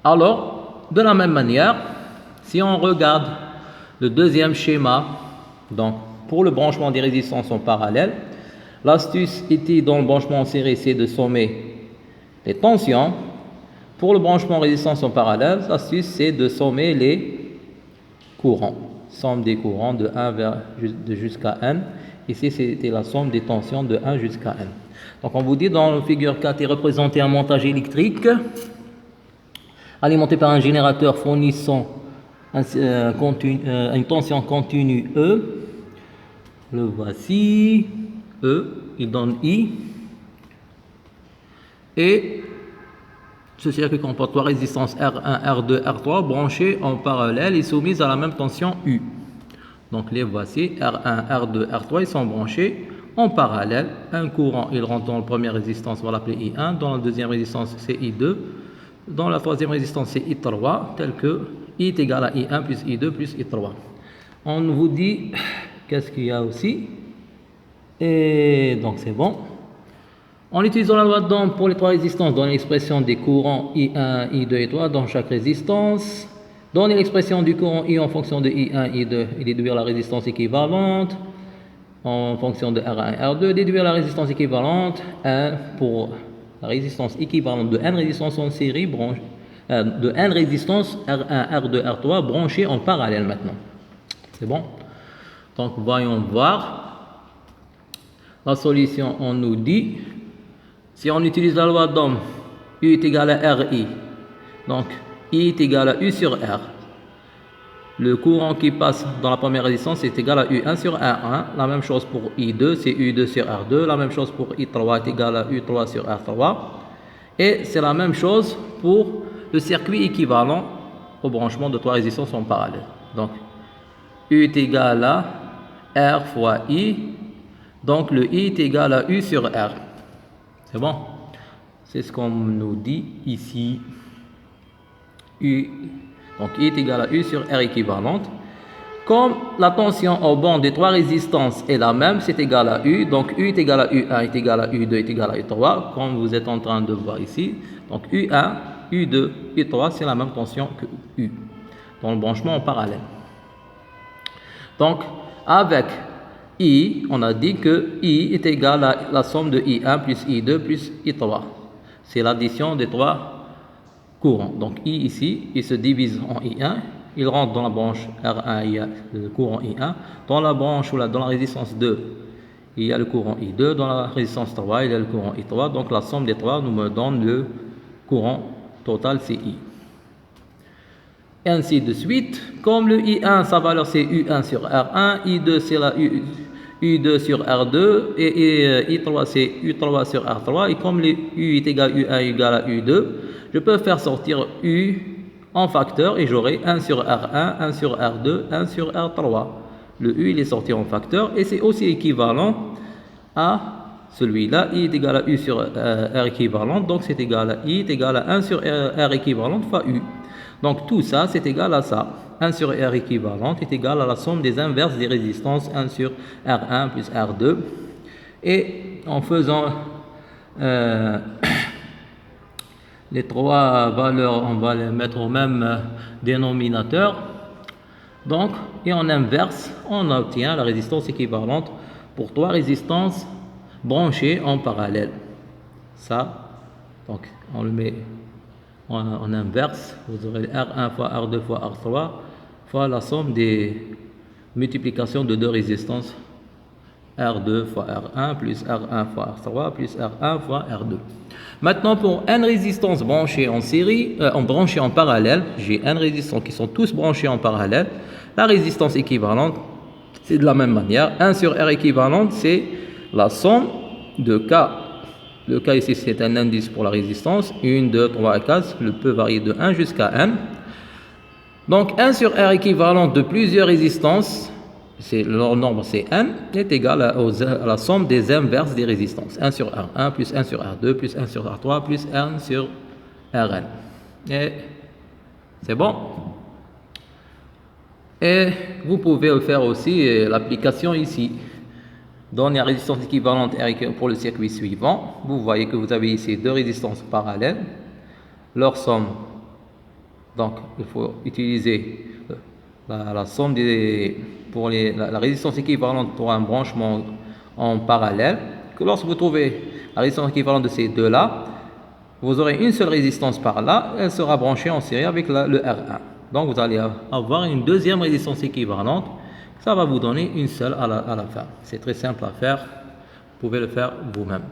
Alors, de la même manière, si on regarde le deuxième schéma, donc pour le branchement des résistances en parallèle, l'astuce était dans le branchement en série, c'est de sommer les tensions. Pour le branchement résistance en parallèle, l'astuce c'est de sommer les courants. Somme des courants de 1 jusqu'à n. Ici, c'était la somme des tensions de 1 jusqu'à n. Donc, on vous dit dans la figure 4 est représenté un montage électrique alimenté par un générateur fournissant une tension continue E. Le voici. E, il donne I. Et ce circuit comporte trois résistances R1, R2, R3 branchées en parallèle et soumises à la même tension U. Donc les voici, R1, R2, R3, ils sont branchés en parallèle. Un courant, il rentre dans la première résistance, on va l'appeler I1. Dans la deuxième résistance, c'est I2. Dans la troisième résistance, c'est I3, tel que I est égal à I1 plus I2 plus I3. On vous dit, qu'est-ce qu'il y a aussi? Et donc c'est bon. En utilisant la loi d'Ohm pour les trois résistances, donner l'expression des courants I1, I2 et I3 dans chaque résistance. Donner l'expression du courant I en fonction de I1, I2 et déduire la résistance équivalente en fonction de R1 et R2. Déduire la résistance équivalente 1 pour la résistance équivalente de n résistances en série, de n résistances R1, R2, R3 branchées en parallèle maintenant. C'est bon? Donc voyons voir. La solution, on nous dit, si on utilise la loi d'Ohm, U est égal à RI, donc I est égal à U sur R. Le courant qui passe dans la première résistance est égal à U1 sur R1. La même chose pour I2, c'est U2 sur R2. La même chose pour I3 est égal à U3 sur R3. Et c'est la même chose pour le circuit équivalent au branchement de trois résistances en parallèle. Donc, U est égal à R fois I. Donc, le I est égal à U sur R. C'est bon? C'est ce qu'on nous dit ici. U, donc I est égal à U sur R équivalente. Comme la tension au banc des trois résistances est la même, c'est égal à U. Donc U est égal à U1 est égal à U2 est égal à U3, comme vous êtes en train de voir ici. Donc U1, U2, U3, c'est la même tension que U, dans le branchement en parallèle. Donc, avec I, on a dit que I est égal à la somme de I1 plus I2 plus I3. C'est l'addition des trois courants. Donc I ici, il se divise en I1, il rentre dans la branche R1, il y a le courant I1. Dans la branche ou dans la résistance 2, il y a le courant I2. Dans la résistance 3, il y a le courant I3. Donc la somme des trois nous me donne le courant total, c'est I. Et ainsi de suite. Comme le I1, sa valeur c'est U1 sur R1, I2 c'est la U2 sur R2 et I3 c'est U3 sur R3. Et comme le U est égal à U1 égal à U2, je peux faire sortir U en facteur et j'aurai 1 sur R1, 1 sur R2, 1 sur R3. Le U il est sorti en facteur et c'est aussi équivalent à celui-là. I est égal à U sur R équivalente, donc c'est égal à I est égal à 1 sur R équivalente fois U. Donc tout ça c'est égal à ça. 1 sur R équivalente est égal à la somme des inverses des résistances 1 sur R1 plus R2. Et en faisant les trois valeurs, on va les mettre au même dénominateur. Donc, et en inverse, on obtient la résistance équivalente pour trois résistances branchées en parallèle. Ça, donc on le met en inverse. Vous aurez R1 fois R2 fois R3 fois la somme des multiplications de deux résistances R2 fois R1 plus R1 fois R3 plus R1 fois R2. Maintenant, pour n résistances branchées en série, branchées en parallèle, j'ai n résistances qui sont tous branchées en parallèle. La résistance équivalente, c'est de la même manière. 1 sur R équivalente, c'est la somme de K. Le K ici, c'est un indice pour la résistance. 1, 2, 3 et 4, le peut varier de 1 jusqu'à n. Donc, 1 sur R équivalente de plusieurs résistances, leur nombre c'est n, est égal à la somme des inverses des résistances. 1 sur R1 plus 1 sur R2 plus 1 sur R3 plus 1 sur Rn. Et c'est bon. Et vous pouvez faire aussi l'application ici. Donner la résistance équivalente R pour le circuit suivant. Vous voyez que vous avez ici deux résistances parallèles. Leur somme Donc, il faut utiliser la somme pour la résistance équivalente pour un branchement en parallèle. Que lorsque vous trouvez la résistance équivalente de ces deux-là, vous aurez une seule résistance par là, elle sera branchée en série avec le R1. Donc, vous allez avoir une deuxième résistance équivalente. Ça va vous donner une seule à la fin. C'est très simple à faire. Vous pouvez le faire vous-même.